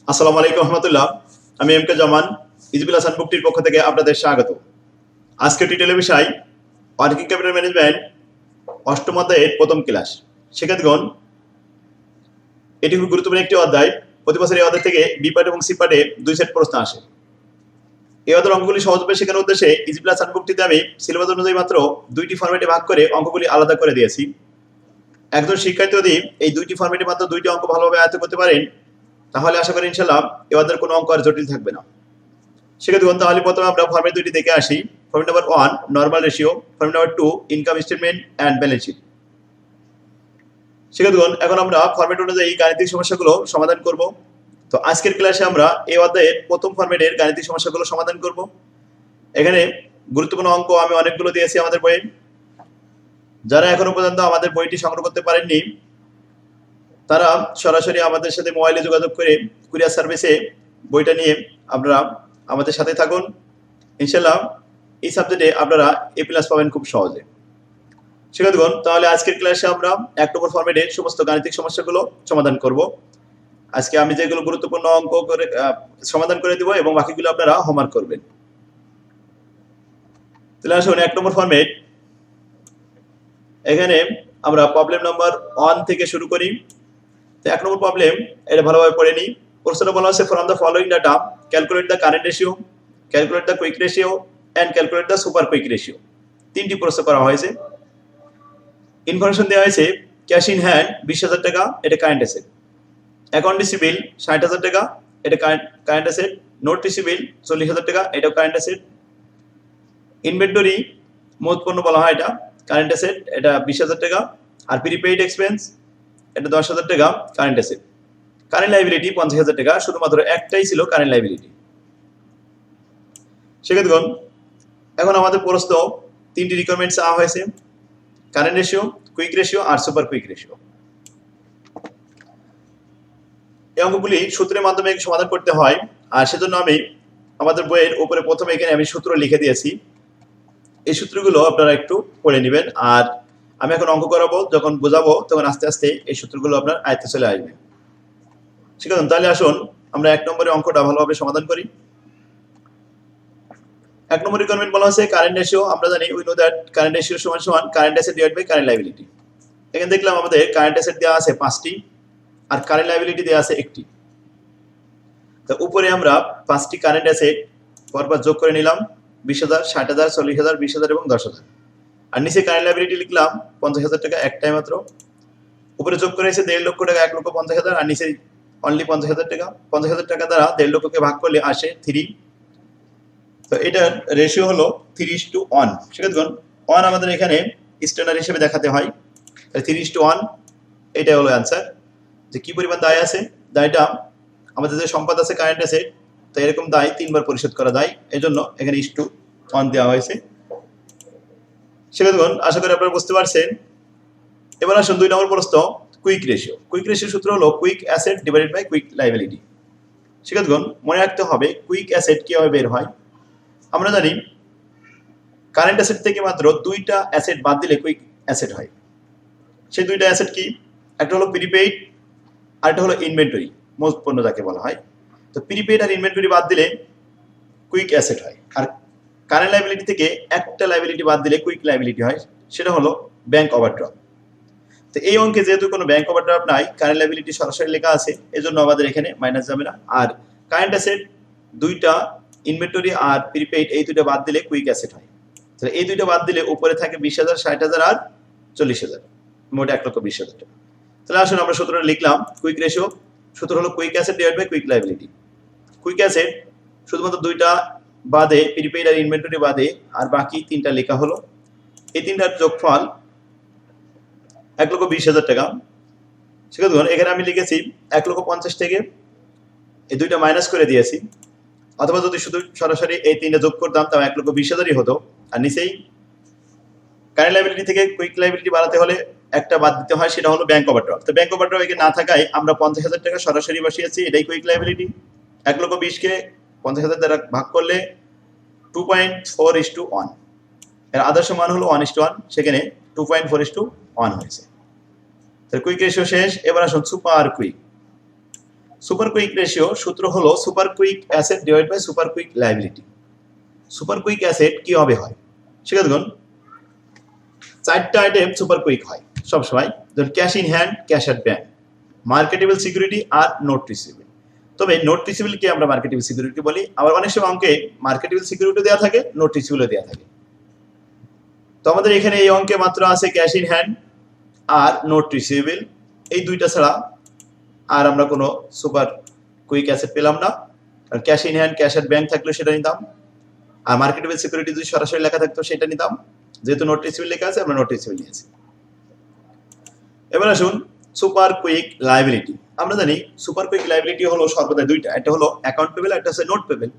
আসসালামু আলাইকুম রহমতুল্লাহ। আমি এম কে জামান, ইজবিল হাসান বুকটির পক্ষ থেকে আপনাদের স্বাগত। আজকে টিটেলের বিষয় ওয়ার্কিং ক্যাপিটাল ম্যানেজমেন্ট অষ্টম অধ্যায়ের প্রথম ক্লাস। শিক্ষার্থীগণ, এটি খুব গুরুত্বপূর্ণ একটি অধ্যায়। প্রতি বছর এই অধ্যায় থেকে বি পার্ট এবং সি পার্টে 2 সেট প্রশ্ন আসে। এই অধ্যায়ের অঙ্কগুলি সহজভাবে শেখানোর উদ্দেশ্যে ইজবিল হাসান বুকটিতে আমি সিলেবাস অনুযায়ী মাত্র 2টি ফরম্যাটে ভাগ করে অঙ্কগুলি আলাদা করে দিয়েছি। একজন শিক্ষার্থী যদি এই 2টি ফরম্যাটে মাত্র 2টি অঙ্ক ভালোভাবে আয়ত্ত করতে পারেন, তাহলে আশা করি ইনশাআল্লাহ এই অধ্যায়ের কোনো অঙ্ক আর জটিল থাকবে না। সেক্ষেত্রে তাহলে প্রথমে আমরা ফরম্যাট দুইটি দেখে আসি। Format number 1 normal ratio, format number 2 income statement and balance sheet. সেক্ষেত্রে এখন আমরা ফরম্যাট অনুযায়ী গাণিতিক সমস্যাগুলো সমাধান করব। তো আজকের ক্লাসে আমরা এই অধ্যায়ের প্রথম ফরম্যাটের গাণিতিক সমস্যাগুলো সমাধান করব। এখানে গুরুত্বপূর্ণ অঙ্ক আমি অনেকগুলো দিয়েছি আমাদের বইয়ে। যারা এখনো পর্যন্ত আমাদের বইটি সংগ্রহ করতে পারেননি, তারা সরাসরি আমাদের সাথে মোবাইলে যোগাযোগ করে কুরিয়ার সার্ভিসে বইটা নিয়ে আপনারা আমাদের সাথে থাকুন। ইনশাআল্লাহ এই সাবজেক্টে আপনারা এ প্লাস পাবেন খুব সহজে। শিক্ষার্থীগণ, তাহলে আজকের ক্লাসে আমরা 1 নম্বর ফরম্যাটের সমস্ত গাণিতিক সমস্যাগুলো সমাধান করব। আজকে আমি যেগুলো গুরুত্বপূর্ণ অঙ্ক করে সমাধান করে দিব এবং বাকিগুলো আপনারা হোমওয়ার্ক করবেন। তাহলে আসুন 1 নম্বর ফরম্যাট। এখানে আমরা প্রবলেম নাম্বার 1 থেকে শুরু করি। তো 1 নম্বর প্রবলেম, এটা ভালোভাবে পড়ে নিই। প্রশ্নটা বলা আছে from the following data calculate the current ratio, calculate the quick ratio and calculate the super quick ratio. 3টি প্রশ্ন করা হয়েছে। ইনফরমেশন দেওয়া হয়েছে ক্যাশ ইন হ্যান্ড 20,000 টাকা, এটা কারেন্ট অ্যাসেট। অ্যাকাউন্ট রিসিভেবল 60,000 টাকা, এটা কারেন্ট অ্যাসেট। নোট রিসিভেবল 40,000 টাকা, এটাও কারেন্ট অ্যাসেট। ইনভেন্টরি মূল পণ্য বলা হয়, এটা কারেন্ট অ্যাসেট, এটা 20,000 টাকা। আর প্রিপেইড এক্সপেন্স, এটা 10,000 টাকা, কারেন্ট অ্যাসেট। কারেন্ট লাইবিলিটি 50,000 টাকা, শুধুমাত্র একটাই ছিল কারেন্ট লাইবিলিটি। শিক্ষার্থীগণ, এখন আমাদের প্রশ্ন 3টি রিকোয়ারমেন্টস চাওয়া হয়েছে: কারেন্ট রেশিও, কুইক রেশিও আর সুপার কুইক রেশিও। এই অঙ্কগুলি সূত্রের মাধ্যমে সমাধান করতে হয়, আর সেজন্য আমি আমাদের বইয়ের উপরে প্রথমে এখানে আমি সূত্র লিখে দিয়েছি। এই সূত্রগুলো আপনারা একটু পড়ে নেবেন, আর আমি এখন অঙ্ক করাবো, যখন বোঝাবো তখন আস্তে আস্তে এই সূত্রগুলো আপনার আয়ত্তে চলে আসবে। ঠিক আছে, তাহলে আসুন আমরা 1 নম্বরের অঙ্কটা ভালোভাবে সমাধান করি। 1 নম্বর রিকোয়ারমেন্ট বলা হচ্ছে কারেন্ট রেশিও। আমরা জানি we know that current ratio সমান সমান current asset divide by current liability. এখানে দেখলাম আমাদের কারেন্ট অ্যাসেট দেওয়া আছে 5টি আর কারেন্ট লাইবিলিটি দেওয়া আছে 1টি। তো উপরে আমরা 5টি কারেন্ট অ্যাসেট পরপর যোগ করে নিলাম: 20,000, 60,000, 40,000, 20,000 এবং 10,000। আর নিচে কারেন্ট লাইবিলিটি লিখলাম 50,000 টাকা, একটাই মাত্র। উপরে যোগ করে এসে 1.5 লক্ষ টাকা, 1,50,000, আর নিচে অনলি 50,000 টাকা। 50,000 টাকা দ্বারা 1.5 লক্ষকে ভাগ করলে আসে 3। তো এটার রেশিও হলো 3:1। সেক্ষেত্রে 1 আমাদের এখানে স্ট্যান্ডার্ড হিসেবে দেখাতে হয়, 3:1। এটা হলো অ্যান্সার। যে কি পরিমাণ দায় আছে, দায়টা আমাদের যে সম্পদ আছে কারেন্ট অ্যাসেট, তো এরকম দায় 3 বার পরিশোধ করা যায়, এজন্য এখানে 1 দেওয়া হয়েছে। সেক্ষেত্রে আশা করি আপনারা বুঝতে পারছেন। এবার আসুন 2 নম্বর প্রশ্ন, কুইক রেশিও। কুইক রেশিও সূত্র হলো quick asset divided by quick liability. সেক্ষেত্রে মনে রাখতে হবে কুইক অ্যাসেট কিভাবে বের হয়। আমরা জানি কারেন্ট অ্যাসেট থেকে মাত্র 2টা অ্যাসেট বাদ দিলে কুইক অ্যাসেট হয়। সেই 2টা অ্যাসেট কি? একটা হলো প্রিপেইড, আর একটা হলো ইনভেন্টরি, মূল পণ্য যাকে বলা হয়। তো প্রিপেইড আর ইনভেন্টরি বাদ দিলে কুইক অ্যাসেট হয়। আর কারেন্ট লাইবিলিটি থেকে একটা লাইবিলিটি বাদ দিলে কুইক লাইবিলিটি হয়, সেটা হলো ব্যাংক ওভারড্রাফট। তো এই অঙ্কে যেহেতু কোনো ব্যাংক ওভারড্রাফট নাই, কারেন্ট লাইবিলিটি সরাসরি লেখা আছে, এজন্য আমাদের এখানে মাইনাস যাবে না। আর কারেন্ট অ্যাসেট 2টা, ইনভেন্টরি আর প্রিপেইড, এই 2টা বাদ দিলে কুইক অ্যাসেট হয়। তাহলে এই 2টা বাদ দিলে উপরে থাকে 20,000, 60,000 আর 40,000, মোট 1,20,000 টাকা। তাহলে আসুন আমরা সূত্রটা লিখলাম। কুইক রেশিও সূত্র হলো quick asset divide by quick liability. Quick asset শুধুমাত্র 2টা বাদে, প্রিপেইড আর ইনভেন্টরি বাদে, আর বাকি 3টা লেখা হলো। এই 3টার যোগফল 1,20,000 টাকা। সেক্ষেত্রে এখানে আমি লিখেছি 1,50,000 থেকে এই 2টা মাইনাস করে দিয়েছি, অথবা যদি শুধু সরাসরি এই 3টা যোগ করতাম তাও 1,20,000ই হতো। আর নিচেই কারেন্ট লাইবিলিটি থেকে কুইক লাইবিলিটি বাড়াতে হলে একটা বাদ দিতে হয়, সেটা হলো ব্যাংক ওভারড্রাফট। তো ব্যাংক ওভারড্রাফট এখানে না থাকায় আমরা 50,000 টাকা সরাসরি বসিয়েছি, এটাই কুইক লাইবিলিটি। 1,20,000 কে 50,000 দ্বারা ভাগ করলে 2.4:1, এর আদর্শ মান হলো 1:1, সেখানে 2.4:1 হয়েছে। তাহলে কুইক রেশিও শেষ। এবার আসুন super quick. Super quick ratio সূত্র হলো super quick asset divide by super quick liability. Super quick asset কিভাবে হয় সেটা দেখুন, চারটা আইটেম সুপার কুইক হয় সবসময়, যেমন cash in hand, cash at bank, marketable security আর নোট রিসিভেবল। তবে নোট রিসিভেবলকে আমরা মার্কেটেবল সিকিউরিটি বলি, আবার অনেক সময় অঙ্কে মার্কেটেবল সিকিউরিটি দেওয়া থাকে, নোট রিসিভেবলও দেওয়া থাকে। তো আমাদের এখানে এই অঙ্কে মাত্র আছে ক্যাশ ইন হ্যান্ড আর নোট রিসিভেবল, এই দুইটা ছাড়া আর আমরা কোনো সুপার কুইক অ্যাসেট পেলাম না। আর cash in hand, cash at bank থাকলে সেটা নিতাম, আর মার্কেটেবল সিকিউরিটি যদি সরাসরি লেখা থাকতো সেটা নিতাম। যেহেতু নোট রিসিভেবল লেখা আছে আমরা নোট রিসিভেবল নিয়েছি। এবার আসুন সুপার কুইক লায়াবিলিটি। আমরা জানি সুপার কুইক লায়াবিলিটি হলো সর্বদা দুইটা, একটা হলো অ্যাকাউন্ট পেবেল, একটা হচ্ছে নোট পেবেল।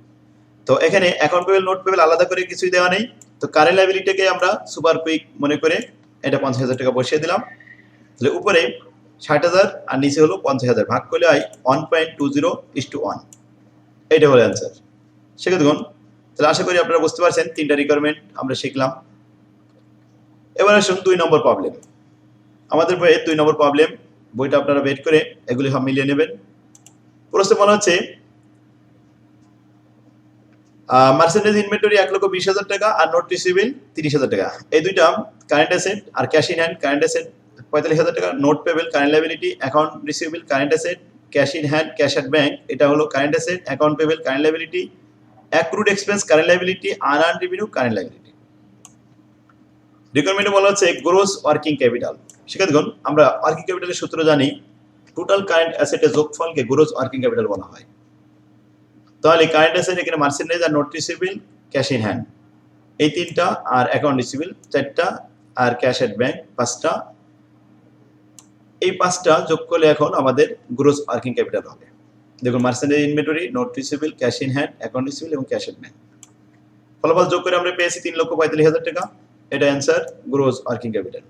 তো এখানে অ্যাকাউন্ট পেবেল, নোট পেবেল আলাদা করে কিছুই দেওয়া নেই। তো কারেন্ট লায়াবিলিটিকে আমরা সুপার কুইক মনে করে এটা 50,000 টাকা বসিয়ে দিলাম। তাহলে উপরে 60,000 আর নিচে হলো 50,000, ভাগ করলে হয় 1.20:1। এইটা হলো অ্যান্সার। সেটা দেখুন, তাহলে আশা করি আপনারা বুঝতে পারছেন তিনটা রিকোয়ারমেন্ট আমরা শিখলাম। এবার আসুন 2 নম্বর প্রবলেম। আমাদের বইয়ে 2 নম্বর প্রবলেম, বইটা আপনারা বের করে এগুলি সব মিলিয়ে নেবেন। প্রশ্ন বলা হচ্ছে মার্চেন্ডাইজ ইনভেন্টরি 1,20,000 টাকা আর নোট রিসিভেবল 30,000 টাকা, এই দুইটা কারেন্ট অ্যাসেট, আর cash in hand current asset 45,000 টাকা, note payable current liability, account receivable current asset, cash in hand cash at bank এটা হলো current asset, account payable current liability, accrued expense current liability, unearned revenue current liability. রিকোয়ারমেন্টে বলা হচ্ছে gross working capital. সেখানে দেখুন, আমরা working ক্যাপিটালের সূত্র জানি, টোটাল কারেন্ট অ্যাসেটের যোগফলকে গ্রোস ওয়ার্কিং ক্যাপিটাল বলা হয়। তাহলে কারেন্ট অ্যাসেট এখানে মার্চেন্ডাইজ আর note receivable, cash in hand এই তিনটা, আর অ্যাকাউন্ট রিসিভেবল চারটা, আর ক্যাশ অ্যাট ব্যাংক পাঁচটা। এই পাঁচটা যোগ করলে এখন আমাদের গ্রোস ওয়ার্কিং ক্যাপিটাল হবে। দেখুন, merchandise inventory, note receivable, cash in hand, account receivable এবং ক্যাশ অ্যাট ব্যাংক। ফলাফল যোগ করে আমরা পেয়েছি 3,45,000 টাকা। এটা answer, gross working capital.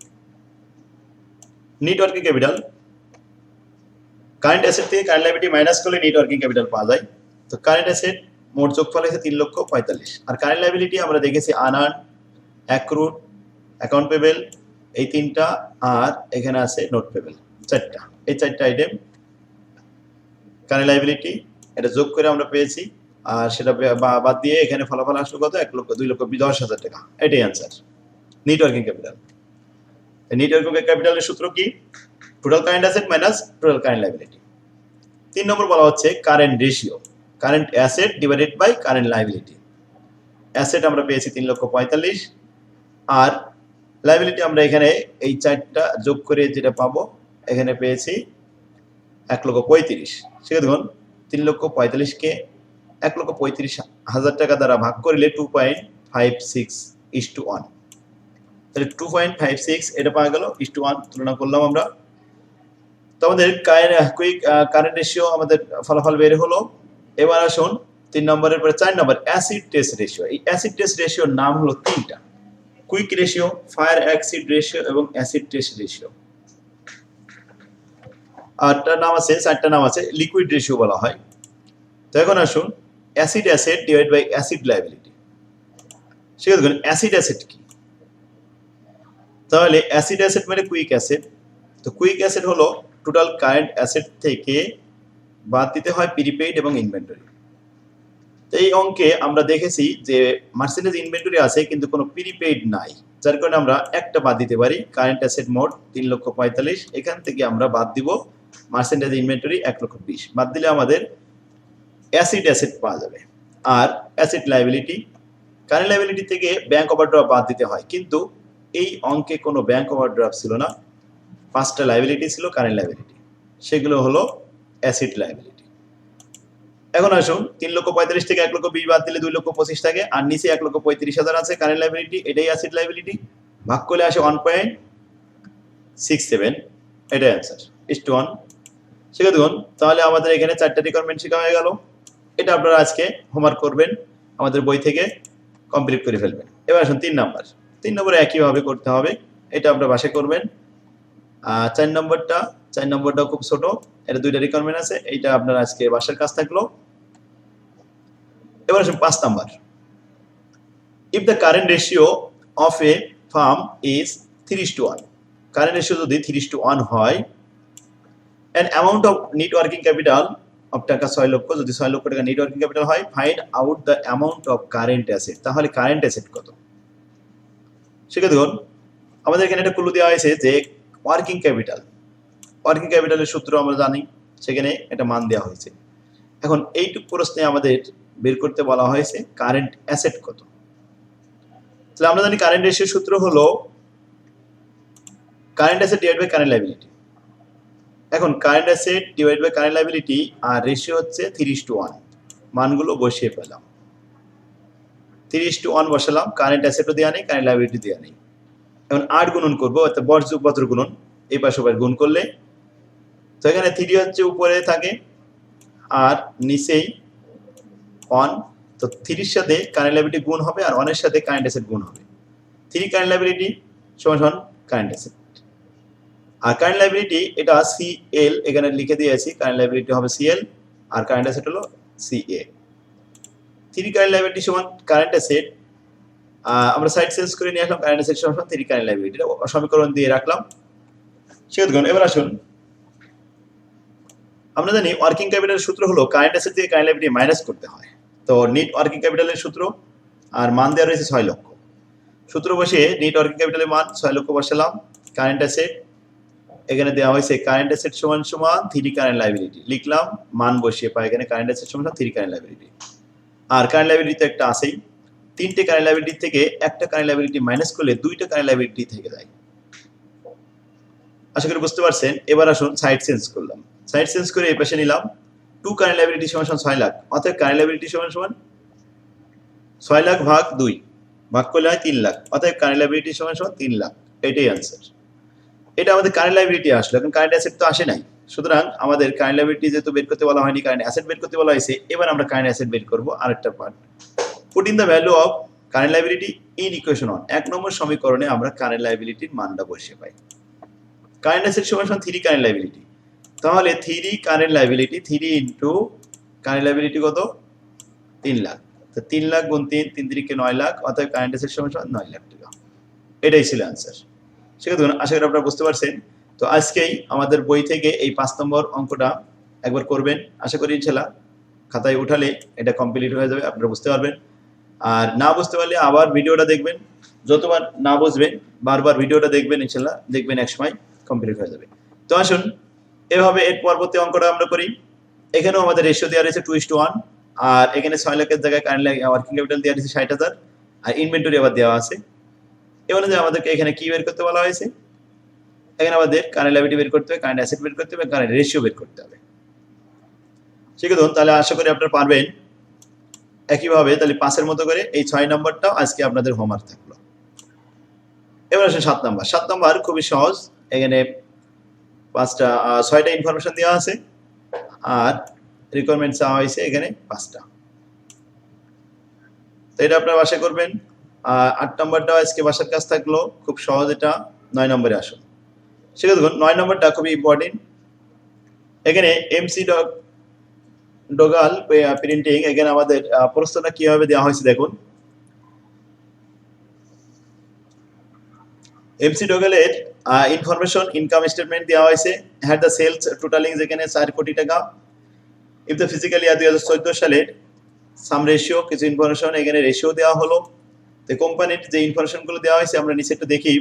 Net working capital, current asset থেকে কারেন্ট লায়াবিলিটি মাইনাস করলে নেট ওয়ার্কিং ক্যাপিটাল পাওয়া যায়। তো কারেন্ট অ্যাসেট মোট যোগফল হয়েছে 3,45,000, আর কারেন্ট লায়াবিলিটি আমরা দেখেছি আনআর্নড, অ্যাক্রুড, অ্যাকাউন্ট পেবেল এই তিনটা, আর এখানে আছে নোট পেবেল চারটা। এই চারটা আইটেম কারেন্ট লায়াবিলিটি, এটা যোগ করে আমরা পেয়েছি, আর সেটা বাদ দিয়ে এখানে ফলাফল আসলো কত, 1,02,10,000 টাকা। এটাই answer, net working capital. Net working ক্যাপিটালের সূত্র কি? Total current asset minus total current liability. 3 নম্বর বলা হচ্ছে current ratio, current asset divided by current liability. Asset আমরা পেয়েছি 3,45,000, আর লায়াবিলিটি আমরা এখানে এই চারটা যোগ করে যেটা পাবো এখানে পেয়েছি 1,35,000। সেটা দেখুন, 3,45,000কে 1,35,000 টাকা দ্বারা ভাগ করলে 2.56:1। তাহলে 2.56 এটা পাওয়া গেল, 1:1 তুলনা করলাম আমরা। তো আমাদের কুইক কারেন্ট রেশিও আমাদের ফলাফল বের হলো। এবার আসুন 3 নম্বরের পরে 4 নম্বর অ্যাসিড টেস্ট রেশিও। এই অ্যাসিড টেস্ট রেশিওর নাম হলো তিনটা, quick ratio, fire acid ratio এবং অ্যাসিড টেস্ট রেশিও। আরটা নাম আছে, চারটা নাম আছে, লিকুইড রেশিও বলা হয়। তো এখন আসুন acid asset divide by acid liability. সেটা দেখুন, অ্যাসিড অ্যাসেট কি? তাহলে অ্যাসিড অ্যাসেট মানে কুইক অ্যাসেট। তো কুইক অ্যাসেট হলো টোটাল কারেন্ট অ্যাসেট থেকে বাদ দিতে হয় প্রিপেইড এবং ইনভেন্টরি। তো এই অঙ্কে আমরা দেখেছি যে মার্চেন্ডাইজ ইনভেন্টরি আছে কিন্তু কোনো প্রিপেইড নাই, যার কারণে আমরা একটা বাদ দিতে পারি। কারেন্ট অ্যাসেট মোট 3,45,000, এখান থেকে আমরা বাদ দিব মার্চেন্ডাইজ ইনভেন্টরি 1,20,000, বাদ দিলে আমাদের অ্যাসিড অ্যাসেট পাওয়া যাবে। আর অ্যাসিড লায়াবিলিটি, কারেন্ট লায়াবিলিটি থেকে ব্যাংক ওভারড্রাফট বাদ দিতে হয়, কিন্তু এই অঙ্কে কোনো ব্যাংক ওভারড্রাফট ছিল না। 5টা লায়াবিলিটি ছিল কারেন্ট লায়াবিলিটি, সেগুলো হলো অ্যাসিড লায়াবিলিটি। এখন আসুন 3,45,000 থেকে 1,20,000 বাদ দিলে 2,25,000 থাকে, আর নিচে 1,35,000 আছে কারেন্ট লায়াবিলিটি, এটাই অ্যাসিড লায়াবিলিটি। ভাগ করলে আসে 1.67, এটাই অ্যান্সার, 1:1। সেটা দেখুন, তাহলে আমাদের এখানে 4টা রিকোয়ারমেন্ট শেখা হয়ে গেল। এটা আপনারা আজকে হোমওয়ার্ক করবেন, আমাদের বই থেকে কমপ্লিট করে ফেলবেন। এবার আসুন 3 নম্বরে একইভাবে করতে হবে, এটা আপনারা বাসায় করবেন। 4 নম্বরটা খুব ছোট, এটা 2টা রিকোয়ারমেন্ট আছে, এইটা আপনার আজকে বাসার কাজ থাকলো। এবার আসুন 5 নম্বর। If the current ratio of a firm is 3:1, current ratio যদি 3:1 হয়, an amount of net working capital of টাকা 6 লক্ষ, যদি 6 লক্ষ টাকা নেট ওয়ার্কিং ক্যাপিটাল হয়, find out the amount of current asset. তাহলে কারেন্ট অ্যাসেট কত? সেক্ষেত্রে দেখুন আমাদের এখানে একটা ক্লু দেওয়া হয়েছে যে ওয়ার্কিং ক্যাপিটালের সূত্র আমরা জানি, সেখানে একটা মান দেওয়া হয়েছে। এখন এইটুকু প্রশ্নে আমাদের বের করতে বলা হয়েছে কারেন্ট অ্যাসেট কত। তাহলে আমরা জানি কারেন্ট রেশিওর সূত্র হলো current asset divide by current liability. এখন current asset divide by current liability আর রেশিও হচ্ছে 3:1। মানগুলো বসিয়ে পেলাম, 3:1 বসালাম, কারেন্ট অ্যাসেটও দেওয়া নেই, কারেন্ট লায়াবিলিটি দেওয়া নেই। এখন 8 গুণন করবো, অর্থাৎ বজ্র গুণন, এই পাশে গুণ করলে তো এখানে 3 হচ্ছে উপরে থাকে আর নিচেই 1, তো 3 সাথে কারেন্ট লায়াবিলিটি গুণ হবে আর 1 এর সাথে কারেন্ট অ্যাসেট গুণ হবে। 3 কারেন্ট লায়াবিলিটি সমান কারেন্ট অ্যাসেট। আর কারেন্ট লায়াবিলিটি এটা সিএল এখানে লিখে দিয়েছি, কারেন্ট লায়াবিলিটি হবে সিএল আর কারেন্ট অ্যাসেট হলো সিএ। 3 কারেন্ট লায়াবিলিটি সমান কারেন্ট অ্যাসেট, আমরা সাইড চেঞ্জ করে নিয়ে আসলাম, কারেন্ট অ্যাসেট সমান 3 কারেন্ট লায়াবিলিটি, সমীকরণ দিয়ে রাখলাম। সেক্ষেত্রে এবার আসুন আমরা জানি ওয়ার্কিং ক্যাপিটালের সূত্র হলো কারেন্ট অ্যাসেট থেকে কারেন্ট লায়াবিলিটি মাইনাস করতে হয়। তো নেট ওয়ার্কিং ক্যাপিটালের সূত্র আর মান দেওয়া রয়েছে 6 লক্ষ। সূত্র বসিয়ে নেট ওয়ার্কিং ক্যাপিটালের মান 6 লক্ষ বসালাম, কারেন্ট অ্যাসেট এখানে দেওয়া হয়েছে কারেন্ট অ্যাসেট সমান 3 কারেন্ট লায়াবিলিটি, লিখলাম, মান বসিয়ে পাই এখানে কারেন্ট অ্যাসেট সমান 3 কারেন্ট লায়াবিলিটি। আর কারেন্ট লায়াবিলিটি তো একটা আছেই, 3টে কারেন্ট লায়াবিলিটি থেকে একটা কারেন্ট লায়াবিলিটি মাইনাস করলে 2টা কারেন্ট লায়াবিলিটি থেকে যায়। আশা করি বুঝতে পারছেন। এবার আসুন সাইড চেঞ্জ করলাম, সাইড চেঞ্জ করে এই পাশে নিলাম, 2 কারেন্ট লায়াবিলিটি সমান 6 লাখ, অতএব কারেন্ট লায়াবিলিটি সমান 6 লাখ ভাগ 2, ভাগ করলে হয় 3 লাখ, অতএব কারেন্ট লায়াবিলিটি সমান 3 লাখ। এটাই आंसर। এটা আমাদের কারেন্ট লায়াবিলিটি আসলো, এখন কারেন্ট অ্যাসেট তো আসে নাই, সুতরাং আমাদের কারেন্ট লায়াবিলিটি যেহেতু বের করতে বলা হয়নি, কারেন্ট অ্যাসেট বের করতে বলা হয়েছে। এবার আমরা কারেন্ট অ্যাসেট বের করব আরেকটা part. Put in the value of current liability in equation 1। 1 নম্বর সমীকরণে আমরা কারেন্ট লায়াবিলিটির মানটা বসিয়ে পাই। কারেন্ট অ্যাসেট সমান 3 কারেন্ট লায়াবিলিটি, তাহলে 3 current liability, 3 into current liability কত? 3 লাখ। তো 3 লাখ গুণ 3, 3 3 9 লাখ, অতএব কারেন্ট অ্যাসেট সমান 9 লাখ টাকা। এটাই ছিল आंसर। সেক্ষেত্রে আশা করি আপনারা বুঝতে পারছেন। তো আজকেই আমাদের বই থেকে এই 5 নম্বর অঙ্কটা একবার করবেন, আশা করি ইনশাআল্লাহ খাতায় উঠালে এটা কমপ্লিট হয়ে যাবে, আপনারা বুঝতে পারবেন। আর না বুঝতে পারলে আবার ভিডিওটা দেখবেন, যতবার না বুঝবেন বারবার ভিডিওটা দেখবেন, ইনশাআল্লাহ দেখবেন একসময় কমপ্লিট হয়ে যাবে। তো আসুন এভাবে এর পরবর্তী অঙ্কটা আমরা করি। এখানেও আমাদের রেশিও দেওয়া রয়েছে 2:1, আর এখানে 6 লাখের জায়গায় কারেন্ট ওয়ার্কিং ক্যাপিটাল দেওয়া রয়েছে 60,000, আর ইনভেন্টরি আবার দেওয়া আছে। এবার যে আমাদেরকে এখানে কি বের করতে বলা হয়েছে, এখানে আমাদের কারেন্ট লায়াবিলিটি বের করতে হবে, কারেন্ট অ্যাসেট বের করতে হবে, কারেন্ট রেশিও বের করতে হবে। ঠিক আছে, তাহলে আশা করি আপনারা পারবেন। একইভাবে তাহলে 5-এর মতো করে এই 6 নম্বরটাও আজকে আপনাদের হোমওয়ার্ক থাকলো। এবার আসেন 7 নম্বর। 7 নম্বর খুবই সহজ, এখানে 6টা ইনফরমেশন দেওয়া আছে আর রিকোয়ারমেন্ট চাওয়া হয়েছে এখানে 5টা। তো এটা আপনারা বাসায় করবেন। 8 নম্বরটাও আজকে বাসার কাজ থাকলো, খুব সহজ এটা। 9 নম্বরে আসুন। সেটা দেখুন 9 নম্বরটা খুবই ইম্পর্টেন্ট। এখানে এমসি ডোগাল প্রিন্টিং, এখানে আমাদের প্রশ্নটা কিভাবে দেওয়া হয়েছে দেখুন। এমসি ডোগালের ইনফরমেশন ইনকাম স্টেটমেন্ট দেওয়া হয়েছে, হ্যাড দ্য সেলস টোটালিং যেখানে 4 কোটি টাকা। ইফ দ্য ফিজিক্যাল ইয়ার 2014 সালের সাম রেশিও, কিছু ইনফরমেশন এখানে রেশিও দেওয়া হলো। তো কোম্পানির যে ইনফরমেশনগুলো দেওয়া হয়েছে আমরা নিচে একটু দেখি।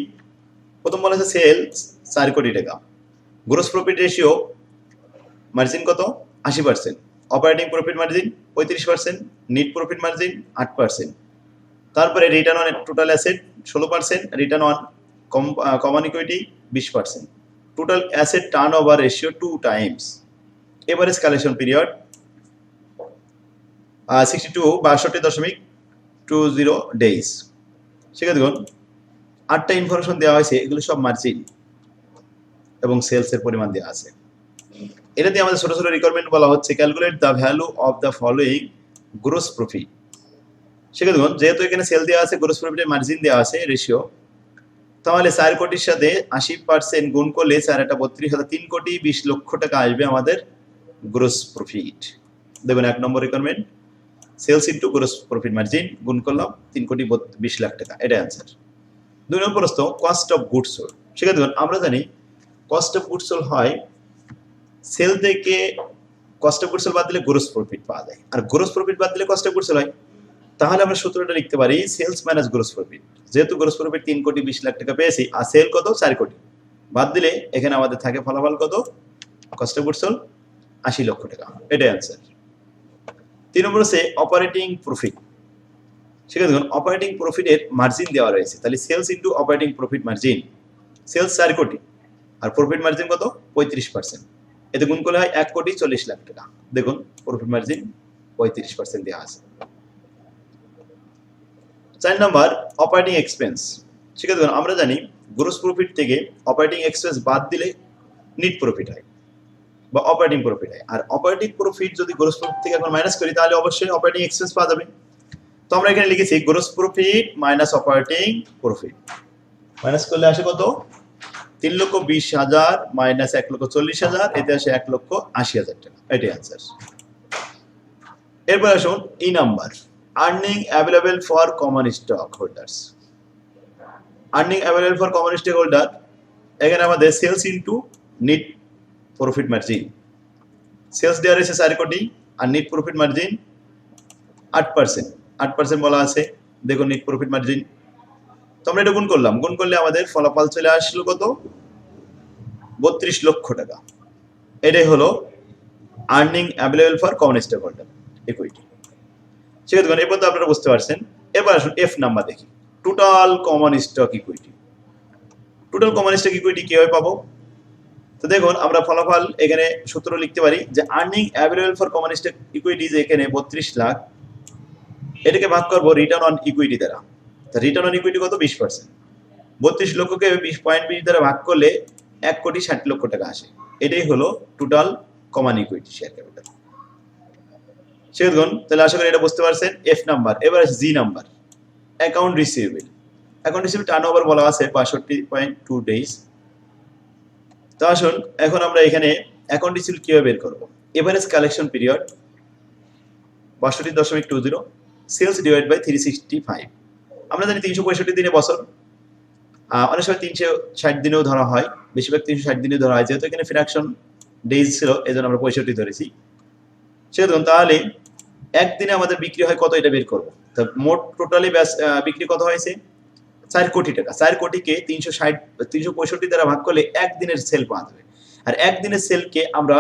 প্রথম বলা হয়েছে সেলস 4 কোটি টাকা, গ্রোস প্রফিট রেশিও মার্জিন কত? 80%, operating profit margin 35%, net profit margin 8%। তারপরে return on total asset 16%, return on common equity 20%, total asset turn over ratio 2 Times, average collection period 62.20 days. সেক্ষেত্রে দেখুন 8টা ইনফরমেশন দেওয়া হয়েছে, এগুলো সব মার্জিন এবং সেলসের পরিমাণ দেওয়া আছে। এটা দিয়ে আমাদের ছোট ছোট রিকোয়ারমেন্ট বলা হচ্ছে, calculate the value of the following gross profit. সেক্ষেত্রে দেখুন যেহেতু এখানে সেল দেওয়া আছে, গ্রোস প্রফিটের মার্জিন দেওয়া আছে রেশিও, তাহলে 4 কোটির সাথে 80% গুণ করলে 4×32 3 কোটি 20 লক্ষ টাকা আসবে আমাদের গ্রোস প্রফিট। দেখুন 1 নম্বর requirement, sales into gross profit margin গুণ করলাম 3 কোটি 20 লাখ টাকা, এটা आंसर। 2 নম্বর প্রশ্ন, কস্ট অফ গুডস সোল্ড। সেক্ষেত্রে দেখুন আমরা জানি কস্ট অফ গুডস সোল্ড হয় সেল থেকে কস্ট অফ গুডস সোল্ড বাদ দিলে গ্রোস প্রফিট পাওয়া যায়, আর গ্রোস প্রফিট বাদ দিলে কস্ট অফ গুডস সোল্ড হয়। তাহলে আমরা সূত্রটা লিখতে পারি সেলস মাইনাস গ্রোস প্রফিট। যেহেতু গ্রোস প্রফিট 3,20,00,000 টাকা পেয়েছি, আর সেল কত 4 কোটি, বাদ দিলে এখানে আমাদের থাকে ফলাফল কত, কস্ট অফ গুডস সোল্ড 80 লক্ষ টাকা। এটাই অ্যান্সার। 3 নম্বর হচ্ছে অপারেটিং প্রফিট। সেখানে দেখুন অপারেটিং প্রফিটের মার্জিন দেওয়া রয়েছে, তাহলে sales into operating profit margin. Sales 4 crore আর প্রফিট মার্জিন কত 35%, এতে গুণ করলে হয় 1,40,00,000 টাকা। দেখুন প্রফিট মার্জিন 35% দেওয়া আছে। 4 নম্বর অপারেটিং এক্সপেন্স। সেখানে দেখুন আমরা জানি গ্রোস প্রফিট থেকে অপারেটিং এক্সপেন্স বাদ দিলে নেট প্রফিট হয় বা অপারেটিং প্রফিট হয়, আর অপারেটিং প্রফিট যদি গ্রোস প্রফিট থেকে এখন মাইনাস করি তাহলে অবশ্যই অপারেটিং এক্সপেন্স পাওয়া যাবে। তো আমরা এখানে লিখেছি gross profit minus operating profit, minus করলে আসে কত 3,20,000 মাইনাস 1,40,000, এতে আসে 1,80,000 টাকা। এটাই অ্যান্সার। এরপর আসুন E number, earning available for common stock holders. Earning available for common stock holder, এখানে আমাদের sales into net profit margin. Sales দেওয়া রয়েছে 4 কোটি আর নেট প্রফিট মার্জিন 8%, 8% বলা আছে। দেখুন নেট প্রফিট মার্জিন, তো আমরা এটা গুণ করলাম, গুণ করলে আমাদের ফলাফল চলে আসলো কত 32 লক্ষ টাকা। এটাই হলো earning available for common stock holder equity. ঠিক আছে, এই পর্যন্ত আপনারা বুঝতে পারছেন। এবার আসুন এফ নাম্বার দেখি, total common stock equity. Total common stock equity কিভাবে পাবো? তো দেখুন আমরা ফলাফল এখানে সূত্র লিখতে পারি যে earning available for common stock equity যে এখানে 32 লাখ, এটাকে ভাগ করবো রিটার্ন অন ইকুইটি দ্বারা। রিটার্ন অন ইকুইটি কত 20%, 32 লক্ষকে 20.20 দ্বারা ভাগ করলে 1,60,00,000 টাকা আসে। এটাই হলো total common equity share capital. সেগুন তাহলে আশা করি এটা বুঝতে পারছেন। F number. এবার আছে G number, account receivable. Account receivable turnover বলা আছে 62.2 ডেজ। তো আসুন এখন আমরা এখানে অ্যাকাউন্ট রিসিভেবল কিভাবে বের করব? Average collection period 62.20, sales divide by 365। আমরা জানি 365 দিনে বছর, অনেক সময় 360 দিনেও ধরা হয়, বেশিরভাগ 360 দিনে ধরা হয়। যেহেতু এখানে ফ্র্যাকশন ডেজ ছিল এই জন্য আমরা 65 ধরেছি। সেহেতু তাহলে একদিনে আমাদের বিক্রি হয় কত, এটা বের করবো। তো মোট টোটালি বিক্রি কত হয়েছে 4 কোটি টাকা। 4 কোটিকে 365 দ্বারা ভাগ করলে একদিনের সেল পাওয়া যাবে, আর একদিনের সেলকে আমরা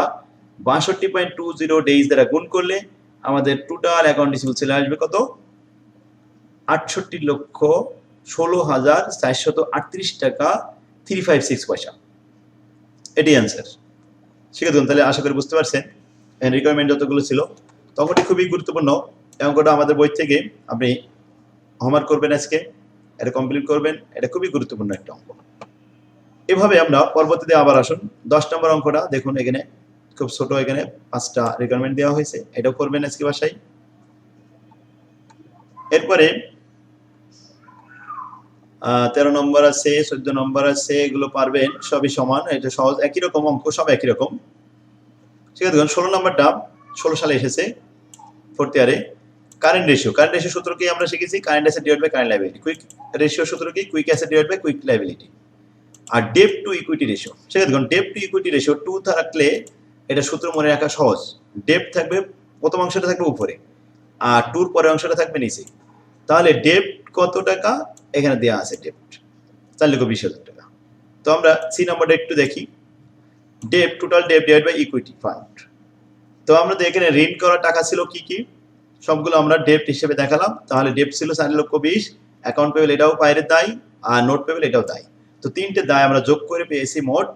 62.20 ডেজ দ্বারা গুণ করলে আমাদের টোটাল অ্যাকাউন্ট রিসিভেবল চলে আসবে কত 68,16,438 টাকা 356 পয়সা। এটাই অ্যান্সার। ঠিক আছে, তাহলে আশা করি বুঝতে পারছেন। রিকোয়ারমেন্ট যতগুলো ছিল তখনটি খুবই গুরুত্বপূর্ণ। অঙ্কটা আমাদের বই থেকে আপনি হোমওয়ার্ক করবেন, আজকে এটা কমপ্লিট করবেন। এটা খুবই গুরুত্বপূর্ণ একটা অঙ্ক। এভাবে আমরা পরবর্তীতে আবার আসুন 10 নম্বর অঙ্কটা দেখুন, এখানে খুব ছোট, এখানে 5টা রিকোয়ারমেন্ট দেওয়া হয়েছে, এটাও করবেন আজকে বাসায়। এরপরে 13 নম্বর আছে, 14 নম্বর আছে, এগুলো পারবেন, সবই সমান, এটা সহজ, একই রকম অঙ্ক, সব একই রকম। ঠিক আছে, দেখুন 16 নম্বরটা 16 সালে এসেছে 4th ইয়ারে। Current ratio. কারেন্ট রেশিও সূত্র কি আমরা শিখেছি? Current asset divide by current liability. Quick ratio সূত্র কি? Quick asset divide by quick liability. আর ডেট টু ইকুইটি রেশিও। ঠিক আছে, দেখুন ডেট টু ইকুইটি রেশিও 2 থাকলে এটা সূত্র মনে রাখা সহজ। ডেট থাকবে প্রথম অংশটা থাকবে উপরে আর 2 পরের অংশটা থাকবে নিচে। তাহলে ডেট কত টাকা এখানে দেওয়া আছে, ডেট 4,20,000 টাকা। তো আমরা সি নাম্বারটা একটু দেখি। Debt, total debt divide by equity fund. তো আমরা তো এখানে ঋণ করা টাকা ছিল কি কি, সবগুলো আমরা ডেট হিসেবে দেখালাম। তাহলে ডেট ছিল 4,20,000, অ্যাকাউন্ট পেবল এটাও বাইরের দায়, আর নোট পেবল এটাও দায়। তো 3টে দায় আমরা যোগ করে পেয়েছি মোট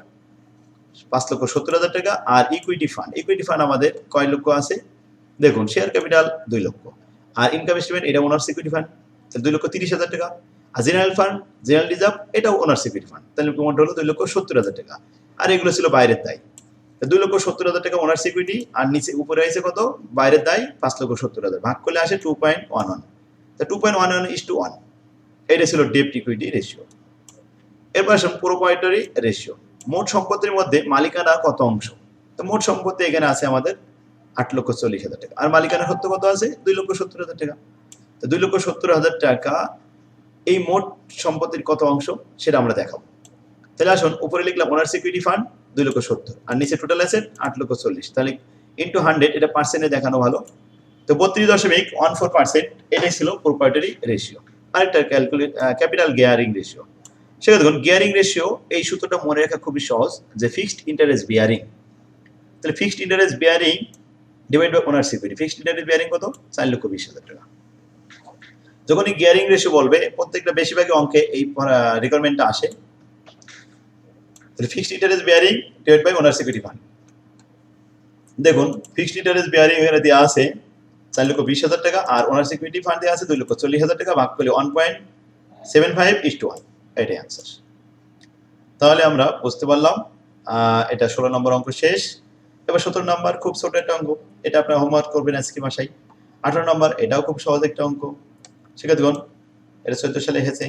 5,70,000 টাকা। আর ইকুইটি ফান্ড, ইকুইটি ফান্ড আমাদের কয় লক্ষ আছে দেখুন, শেয়ার ক্যাপিটাল 2 লক্ষ, আর ইনকাম স্টেটমেন্ট এটা ওনার সিকিউরিটি ফান্ড, তাহলে 2,30,000 টাকা। আর জেনারেল ফান্ড, জেনারেল রিজার্ভ এটাও ওনার সিকিউরিটি ফান্ড, তাহলে মোট হলো 2,70,000 টাকা। আর এগুলো ছিল বাইরের দায়, 2,70,000 টাকা ওনার সিকিউরিটি, আর নিচে উপরে আছে কত বাইরের দায় 5,70,000, ভাগ করলে আসে 2.11। তো 2.11:1, এটা ছিল ডেট ইকুইটি রেশিও। এরপর আসুন প্রোপ্রাইটারি রেশিও। মোট সম্পত্তির মধ্যে মালিকানা কত অংশ? তো মোট সম্পত্তি এখানে আছে আমাদের 8,40,000 টাকা, আর মালিকানা সত্য কত আছে 2,70,000 টাকা। তো 2,70,000 টাকা এই মোট সম্পত্তির কত অংশ সেটা আমরা দেখাবো। তাহলে আসুন উপরে লিখলাম ওনার সিকিউরিটি ফান্ড 2,70,000, আর নিচে টোটাল অ্যাসেট 8,40,000। তাহলে ইন্টু 100, এটা পার্সেন্টে দেখানো ভালো। তো 32.14% এটাই ছিল প্রোপ্রাইটারি রেশিও। আরেকটা ক্যাপিটাল গিয়ারিং রেশিও। সেটা দেখুন গিয়ারিং রেশিও, এই সূত্রটা মনে রাখা খুবই সহজ, যে ফিক্সড ইন্টারেস্ট বিয়ারিং। তাহলে fixed interest bearing divide by owners equity. Fixed interest bearing কত? 4,20,000 টাকা। যখনই গিয়ারিং রেশিও বলবে, প্রত্যেকটা বেশিরভাগই অঙ্কে এই রিকোয়ারমেন্টটা আসে। তাহলে fixed interest bearing divide by owners equity fund. দেখুন ফিক্সড ইন্টারেস্ট বিয়ারিং এখানে দেওয়া আছে 4,20,000 টাকা, আর ওনার্স ইকুইটি ফান্ড দেওয়া আছে 2,40,000 টাকা, ভাগ করলে 1.75:1। এটাই আনসার। তাহলে আমরা বুঝতে পারলাম এটা 16 নম্বর অঙ্ক শেষ। এবার 17 নম্বর খুব ছোট একটা অঙ্ক, এটা আপনারা হোমওয়ার্ক করবেন আজকে বাসায়। 18 নম্বর, এটাও খুব সহজ একটা অঙ্ক। শিক্ষার্থীগণ, এটা 14 সালে এসেছে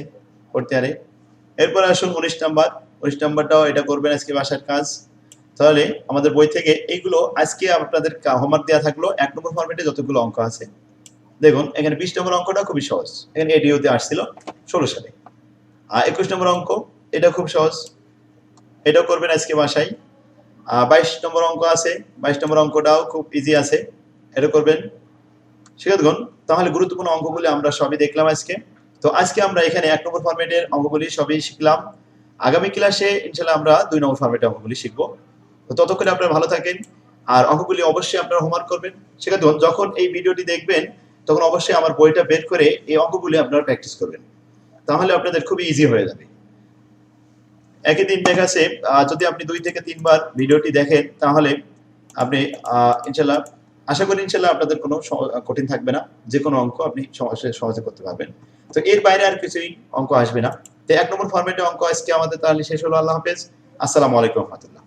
করতে আরে। এরপর আসুন 19 নম্বর। 19 নম্বরটাও এটা করবেন আজকে বাসার কাজ। তাহলে আমাদের বই থেকে এইগুলো আজকে আপনাদের হোমওয়ার্ক দেওয়া থাকলো 1 নম্বর ফরম্যাটে যতগুলো অঙ্ক আছে। দেখুন এখানে 20 নম্বর অঙ্কটা খুবই সহজ, এখানে এডিওতে আসছিল 16 সালে। আর 21 নম্বর অঙ্ক, এটা খুব সহজ, এটাও করবেন আজকে বাসায়। 22 নম্বর অঙ্ক আছে, 22 নম্বর অঙ্কটাও খুব ইজি আছে, এটা করবেন। শিক্ষার্থীগণ, তাহলে গুরুত্বপূর্ণ অঙ্কগুলি আমরা সবই দেখলাম আজকে। তো আজকে আমরা এখানে 1 নম্বর ফরম্যাটের অঙ্কগুলি সবই শিখলাম। আগামী ক্লাসে ইনশাআল্লাহ আমরা 2 নম্বর ফরম্যাটের অঙ্কগুলি শিখবো। তো ততক্ষণে আপনারা ভালো থাকেন, আর অঙ্কগুলি অবশ্যই আপনারা হোমওয়ার্ক করবেন। শিক্ষার্থীগণ, যখন এই ভিডিওটি দেখবেন তখন অবশ্যই আমার বইটা বের করে এই অঙ্কগুলি আপনারা প্র্যাকটিস করবেন, তাহলে আপনাদের খুবই ইজি হয়ে যাবে। একই দিন দেখাচ্ছে, যদি আপনি 2 থেকে 3 বার ভিডিওটি দেখেন তাহলে আপনি ইনশাআল্লাহ, আশা করি ইনশাআল্লাহ আপনাদের কোনো কঠিন থাকবে না, যে কোনো অঙ্ক আপনি সহজে করতে পারবেন। তো এর বাইরে আর কিছুই অঙ্ক আসবে না। তো 1 নম্বর ফরম্যাটে অঙ্ক আজকে আমাদের তাহলে শেষ হলো। আল্লাহ হাফেজ, আসসালামু আলাইকুম ওয়া রাহমাতুল্লাহ।